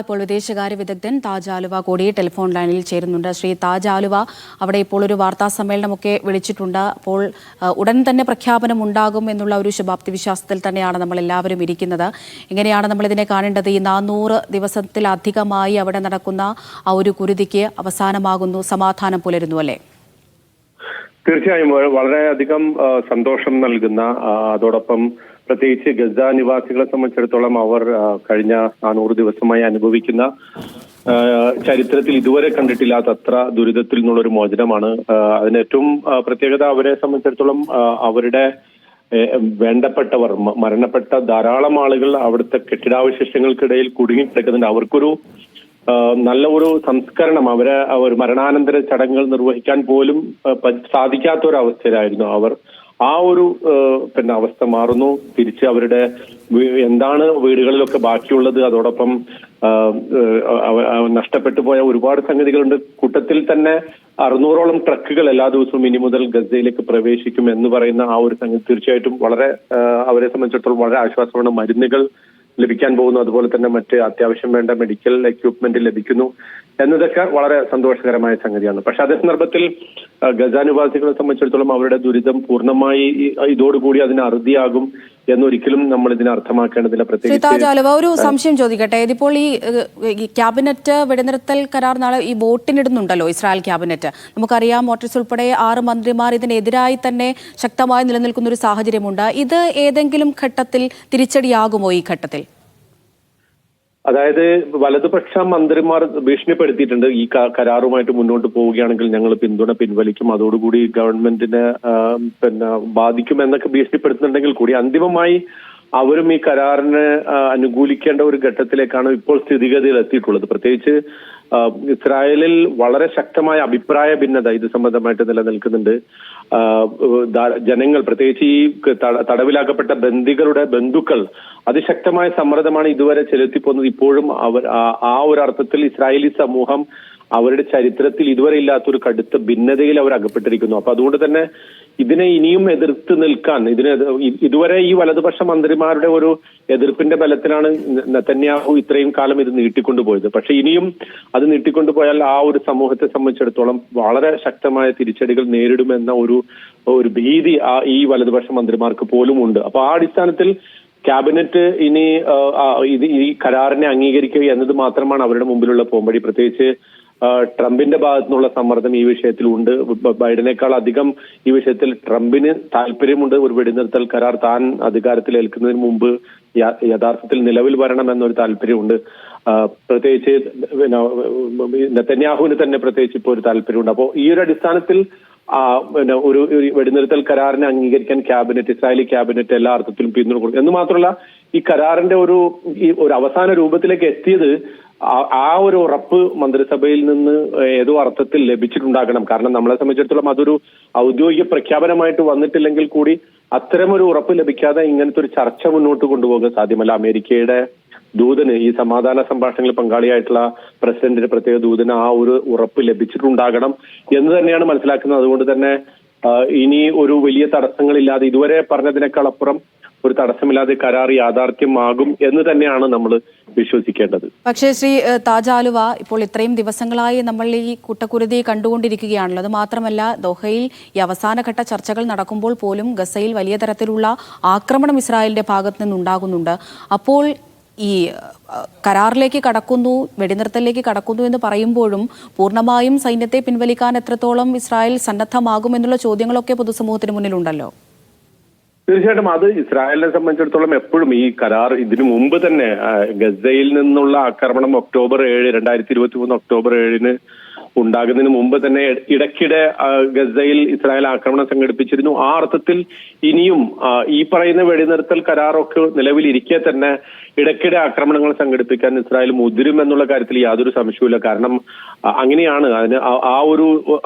ഇപ്പോൾ വിദേശകാര്യ വിദഗ്ധൻ താജ് ആലുവ കൂടി ടെലിഫോൺ ലൈനിൽ ചേരുന്നുണ്ട്. ശ്രീ താജ് ആലുവ, അവിടെ ഇപ്പോൾ ഒരു വാർത്താ സമ്മേളനമൊക്കെ വിളിച്ചിട്ടുണ്ട്. അപ്പോൾ ഉടൻ തന്നെ പ്രഖ്യാപനം ഉണ്ടാകും എന്നുള്ള ഒരു ശുഭാപ്തി വിശ്വാസത്തിൽ തന്നെയാണ് നമ്മൾ എല്ലാവരും ഇരിക്കുന്നത്. എങ്ങനെയാണ് നമ്മളിതിനെ കാണേണ്ടത്? ഈ 400 ദിവസത്തിലധികമായി അവിടെ നടക്കുന്ന ആ ഒരു കുരുതിക്ക് അവസാനമാകുന്നു, സമാധാനം പുലരുന്നു അല്ലേ? തീർച്ചയായും വളരെയധികം സന്തോഷം നൽകുന്ന, അതോടൊപ്പം പ്രത്യേകിച്ച് ഗസ നിവാസികളെ സംബന്ധിച്ചിടത്തോളം അവർ കഴിഞ്ഞ 400 ദിവസമായി അനുഭവിക്കുന്ന ചരിത്രത്തിൽ ഇതുവരെ കണ്ടിട്ടില്ലാത്തത്ര ദുരിതത്തിൽ നിന്നുള്ളൊരു മോചനമാണ്. അതിന് ഏറ്റവും പ്രത്യേകത, അവരെ സംബന്ധിച്ചിടത്തോളം അവരുടെ വേണ്ടപ്പെട്ടവർ, മരണപ്പെട്ട ധാരാളം ആളുകൾ അവിടുത്തെ കെട്ടിടാവശിഷ്ടങ്ങൾക്കിടയിൽ കുടുങ്ങിക്കിടക്കുന്നുണ്ട്. അവർക്കൊരു നല്ല ഒരു സംസ്കരണം, അവരെ ഒരു മരണാനന്തര ചടങ്ങുകൾ നിർവഹിക്കാൻ പോലും സാധിക്കാത്ത ഒരു അവസ്ഥയിലായിരുന്നു അവർ. ആ ഒരു അവസ്ഥ മാറുന്നു. തിരിച്ച് അവരുടെ എന്താണ് വീടുകളിലൊക്കെ ബാക്കിയുള്ളത്, അതോടൊപ്പം നഷ്ടപ്പെട്ടു പോയ ഒരുപാട് സംഗതികളുണ്ട്. കൂട്ടത്തിൽ തന്നെ 600ഓളം ട്രക്കുകൾ എല്ലാ ദിവസവും ഇനി മുതൽ ഗസയിലേക്ക് പ്രവേശിക്കും എന്ന് പറയുന്ന ആ ഒരു സംഗതി തീർച്ചയായിട്ടും വളരെ അവരെ സംബന്ധിച്ചിടത്തോളം വളരെ ആശ്വാസമാണ്. മരുന്നുകൾ ലഭിക്കാൻ പോകുന്നു, അതുപോലെ തന്നെ മറ്റ് അത്യാവശ്യം വേണ്ട മെഡിക്കൽ എക്യുപ്മെന്റ് ലഭിക്കുന്നു എന്നതൊക്കെ വളരെ സന്തോഷകരമായ സംഗതിയാണ്. പക്ഷെ അതേ സന്ദർഭത്തിൽ ഗസ നിവാസികളെ സംബന്ധിച്ചിടത്തോളം അവരുടെ ദുരിതം പൂർണ്ണമായി ഇതോടുകൂടി അതിന് അറുതിയാകും എന്നൊരിക്കലും നമ്മൾ ഇതിനെ അർത്ഥമാക്കേണ്ടതില്ല. പ്രത്യേകിച്ച് ഒരു സംശയം ചോദിക്കട്ടെ, ഇതിപ്പോൾ ഈ ക്യാബിനറ്റ് വെടിനിർത്തൽ കരാർ നാളെ ഈ വോട്ടിനിടുന്നുണ്ടല്ലോ ഇസ്രായേൽ ക്യാബിനറ്റ്. നമുക്കറിയാം, മോട്ടറിസ് ഉൾപ്പെടെ 6 മന്ത്രിമാർ ഇതിനെതിരായി തന്നെ ശക്തമായി നിലനിൽക്കുന്ന ഒരു സാഹചര്യമുണ്ട്. ഇത് ഏതെങ്കിലും ഘട്ടത്തിൽ തിരിച്ചടിയാകുമോ ഈ ഘട്ടത്തിൽ? അതായത് വലതുപക്ഷ മന്ത്രിമാർ ഭീഷണിപ്പെടുത്തിയിട്ടുണ്ട്, ഈ കരാറുമായിട്ട് മുന്നോട്ട് പോവുകയാണെങ്കിൽ ഞങ്ങൾ പിന്തുണ പിൻവലിക്കും, അതോടുകൂടി ഗവൺമെന്റിനെ ബാധിക്കും എന്നൊക്കെ ഭീഷണിപ്പെടുത്തുന്നുണ്ടെങ്കിൽ കൂടി അന്തിമമായി അവരും ഈ കരാറിനെ അനുകൂലിക്കേണ്ട ഒരു ഘട്ടത്തിലേക്കാണ് ഇപ്പോൾ സ്ഥിതിഗതികൾ എത്തിയിട്ടുള്ളത്. പ്രത്യേകിച്ച് ഇസ്രായേലിൽ വളരെ ശക്തമായ അഭിപ്രായ ഭിന്നത ഇത് സംബന്ധമായിട്ട് നിലനിൽക്കുന്നുണ്ട്. ജനങ്ങൾ, പ്രത്യേകിച്ച് ഈ തടവിലാക്കപ്പെട്ട ബന്ദികളുടെ ബന്ധുക്കൾ അതിശക്തമായ സമ്മർദ്ദമാണ് ഇതുവരെ ചെലുത്തിപ്പോകുന്നത്. ഇപ്പോഴും അവർ ആ ഒരു അർത്ഥത്തിൽ ഇസ്രായേലി സമൂഹം അവരുടെ ചരിത്രത്തിൽ ഇതുവരെ ഇല്ലാത്തൊരു കടുത്ത ഭിന്നതയിൽ അവർ അകപ്പെട്ടിരിക്കുന്നു. അപ്പൊ അതുകൊണ്ട് തന്നെ ഇതിനെ ഇനിയും എതിർത്ത് നിൽക്കാൻ, ഇതുവരെ ഈ വലതുപക്ഷ മന്ത്രിമാരുടെ ഒരു എതിർപ്പിന്റെ ബലത്തിലാണ് നെതന്യാഹു ഇത്രയും കാലം ഇത് നീട്ടിക്കൊണ്ടുപോയത്. പക്ഷെ ഇനിയും അത് നീട്ടിക്കൊണ്ടുപോയാൽ ആ ഒരു സമൂഹത്തെ സംബന്ധിച്ചിടത്തോളം വളരെ ശക്തമായ തിരിച്ചടികൾ നേരിടുമെന്ന ഒരു ഭീതി ഈ വലതുപക്ഷ മന്ത്രിമാർക്ക് പോലും ഉണ്ട്. അപ്പൊ ആ അടിസ്ഥാനത്തിൽ ക്യാബിനറ്റ് ഇനി ഈ കരാറിനെ അംഗീകരിക്കുക എന്നത് മാത്രമാണ് അവരുടെ മുമ്പിലുള്ള പോംവഴി. പ്രത്യേകിച്ച് ട്രംപിന്റെ ഭാഗത്തു നിന്നുള്ള സമ്മർദ്ദം ഈ വിഷയത്തിൽ ഉണ്ട്. ബൈഡനേക്കാൾ അധികം ഈ വിഷയത്തിൽ ട്രംപിന് താല്പര്യമുണ്ട്. ഒരു വെടിനിർത്തൽ കരാർ താൻ അധികാരത്തിൽ ഏൽക്കുന്നതിന് മുമ്പ് യഥാർത്ഥത്തിൽ നിലവിൽ വരണം എന്നൊരു താല്പര്യമുണ്ട്. പ്രത്യേകിച്ച് നെതന്യാഹുവിന് തന്നെ പ്രത്യേകിച്ച് ഇപ്പോൾ ഒരു താല്പര്യമുണ്ട്. അപ്പോൾ ഈ ഒരു അടിസ്ഥാനത്തിൽ ഒരു വെടിനിർത്തൽ കരാറിനെ അംഗീകരിക്കാൻ ഇസ്രായേലി ക്യാബിനറ്റ് എല്ലാ അർത്ഥത്തിലും പിന്തുണ കൊടുക്കും. എന്ന് മാത്രമല്ല, ഈ കരാറിന്റെ ഒരു അവസാന രൂപത്തിലേക്ക് എത്തിയത് ആ ഒരു ഉറപ്പ് മന്ത്രിസഭയിൽ നിന്ന് ഏതോ അർത്ഥത്തിൽ ലഭിച്ചിട്ടുണ്ടാകണം. കാരണം നമ്മളെ സംബന്ധിച്ചിടത്തോളം അതൊരു ഔദ്യോഗിക പ്രഖ്യാപനമായിട്ട് വന്നിട്ടില്ലെങ്കിൽ കൂടി അത്തരമൊരു ഉറപ്പ് ലഭിക്കാതെ ഇങ്ങനത്തെ ഒരു ചർച്ച മുന്നോട്ട് കൊണ്ടുപോകാൻ സാധ്യമല്ല. അമേരിക്കയുടെ ദൂതന്, ഈ സമാധാന സംഭാഷണങ്ങളിൽ പങ്കാളിയായിട്ടുള്ള പ്രസിഡന്റിന്റെ പ്രത്യേക ദൂതന് ആ ഒരു ഉറപ്പ് ലഭിച്ചിട്ടുണ്ടാകണം എന്ന് തന്നെയാണ് മനസ്സിലാക്കുന്നത്. അതുകൊണ്ട് തന്നെ ഇനി ഒരു വലിയ തടസ്സങ്ങളില്ലാതെ, ഇതുവരെ പറഞ്ഞതിനേക്കാൾ അപ്പുറം ഒരു തടസ്സമില്ലാതെ കരാർ യാഥാർത്ഥ്യമാകും എന്ന് തന്നെയാണ് നമ്മൾ വിശ്വസിക്കേണ്ടത്. പക്ഷേ ശ്രീ താജ് ആലുവ, ഇപ്പോൾ ഇത്രയും ദിവസങ്ങളായി നമ്മൾ ഈ കൂട്ടക്കുരുതി കണ്ടുകൊണ്ടിരിക്കുകയാണല്ലോ. അത് മാത്രമല്ല, ദോഹയിൽ ഈ അവസാനഘട്ട ചർച്ചകൾ നടക്കുമ്പോൾ പോലും ഗസയിൽ വലിയ തരത്തിലുള്ള ആക്രമണം ഇസ്രായേലിന്റെ ഭാഗത്ത് നിന്നുണ്ടാകുന്നുണ്ട്. അപ്പോൾ ഈ കരാറിലേക്ക് കടക്കുന്നു, വെടിനിർത്തലിലേക്ക് കടക്കുന്നു എന്ന് പറയുമ്പോഴും പൂർണ്ണമായും സൈന്യത്തെ പിൻവലിക്കാൻ എത്രത്തോളം ഇസ്രായേൽ സന്നദ്ധമാകുമെന്നുള്ള ചോദ്യങ്ങളൊക്കെ പൊതുസമൂഹത്തിന് മുന്നിലുണ്ടല്ലോ. തീർച്ചയായിട്ടും അത് ഇസ്രായേലിനെ സംബന്ധിച്ചിടത്തോളം എപ്പോഴും ഈ കരാർ ഇതിനു മുമ്പ് തന്നെ ഗസയിൽ നിന്നുള്ള ആക്രമണം ഒക്ടോബർ 7, 2023 ഒക്ടോബർ 7 ഉണ്ടാകുന്നതിന് മുമ്പ് തന്നെ ഇടയ്ക്കിടെ ഗസയിൽ ഇസ്രായേൽ ആക്രമണം സംഘടിപ്പിച്ചിരുന്നു. ആ അർത്ഥത്തിൽ ഇനിയും ഈ പറയുന്ന വെടിനിർത്തൽ കരാറൊക്കെ നിലവിലിരിക്കെ തന്നെ ഇടയ്ക്കിടെ ആക്രമണങ്ങൾ സംഘടിപ്പിക്കാൻ ഇസ്രായേൽ മുതിരും എന്നുള്ള കാര്യത്തിൽ യാതൊരു സംശയവുമില്ല. കാരണം അങ്ങനെയാണ്, അതിന്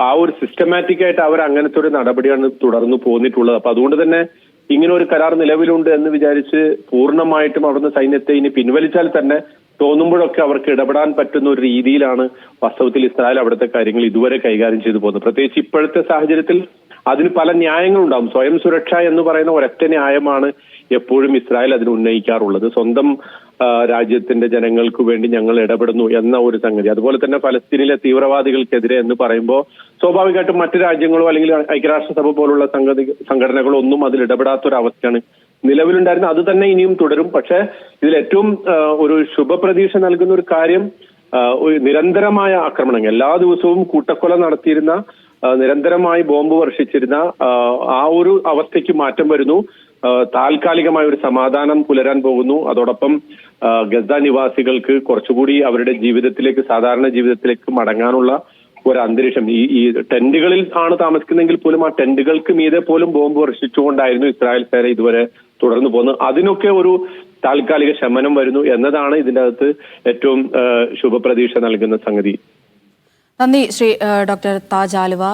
ആ ഒരു സിസ്റ്റമാറ്റിക് ആയിട്ട് അവർ അങ്ങനത്തെ ഒരു നടപടിയാണ് തുടർന്നു പോന്നിട്ടുള്ളത്. അപ്പൊ അതുകൊണ്ട് തന്നെ ഇങ്ങനെ ഒരു കരാർ നിലവിലുണ്ട് എന്ന് വിചാരിച്ച് പൂർണ്ണമായിട്ടും അവിടുന്ന് സൈന്യത്തെ ഇനി പിൻവലിച്ചാൽ തന്നെ തോന്നുമ്പോഴൊക്കെ അവർക്ക് ഇടപെടാൻ പറ്റുന്ന ഒരു രീതിയിലാണ് വാസ്തവത്തിൽ ഇസ്രായേൽ അവിടുത്തെ കാര്യങ്ങൾ ഇതുവരെ കൈകാര്യം ചെയ്തു പോകുന്നത്. പ്രത്യേകിച്ച് ഇപ്പോഴത്തെ സാഹചര്യത്തിൽ അതിന് പല ന്യായങ്ങളുണ്ടാവും. സ്വയം സുരക്ഷ എന്ന് പറയുന്ന ഒരൊറ്റ ന്യായമാണ് എപ്പോഴും ഇസ്രായേൽ അതിന് ഉന്നയിക്കാറുള്ളത്. സ്വന്തം രാജ്യത്തിന്റെ ജനങ്ങൾക്ക് വേണ്ടി ഞങ്ങൾ ഇടപെടുന്നു എന്ന ഒരു സംഗതി. അതുപോലെ തന്നെ ഫലസ്തീനിലെ തീവ്രവാദികൾക്കെതിരെ എന്ന് പറയുമ്പോൾ സ്വാഭാവികമായിട്ടും മറ്റു രാജ്യങ്ങളോ അല്ലെങ്കിൽ ഐക്യരാഷ്ട്രസഭ പോലുള്ള സംഘടനകളോ ഒന്നും അതിൽ ഇടപെടാത്തൊരവസ്ഥയാണ് നിലവിലുണ്ടായിരുന്നത്. അത് തന്നെ ഇനിയും തുടരും. പക്ഷേ ഇതിൽ ഏറ്റവും ഒരു ശുഭപ്രതീക്ഷ നൽകുന്ന ഒരു കാര്യം നിരന്തരമായ ആക്രമണങ്ങൾ, എല്ലാ ദിവസവും കൂട്ടക്കൊല നടത്തിയിരുന്ന, നിരന്തരമായി ബോംബ് വർഷിച്ചിരുന്ന ആ ഒരു അവസ്ഥയ്ക്ക് മാറ്റം വരുന്നു. താൽക്കാലികമായ ഒരു സമാധാനം പുലരാൻ പോകുന്നു. അതോടൊപ്പം ഗസ നിവാസികൾക്ക് കുറച്ചുകൂടി അവരുടെ ജീവിതത്തിലേക്ക്, സാധാരണ ജീവിതത്തിലേക്ക് മടങ്ങാനുള്ള ഒരു അന്തരീക്ഷം. ഈ ടെന്റുകളിൽ ആണ് താമസിക്കുന്നെങ്കിൽ പോലും ആ ടെന്റുകൾക്ക് മീതെ പോലും ബോംബ് വർഷിച്ചുകൊണ്ടായിരുന്നു ഇസ്രായേൽ സേന ഇതുവരെ തുടർന്നു പോകുന്നത്. അതിനൊക്കെ ഒരു താൽക്കാലിക ശമനം വരുന്നു എന്നതാണ് ഇതിന്റെ അകത്ത് ഏറ്റവും ശുഭപ്രതീക്ഷ നൽകുന്ന സംഗതി. നന്ദി ശ്രീ ഡോക്ടർ താജ് ആലുവ.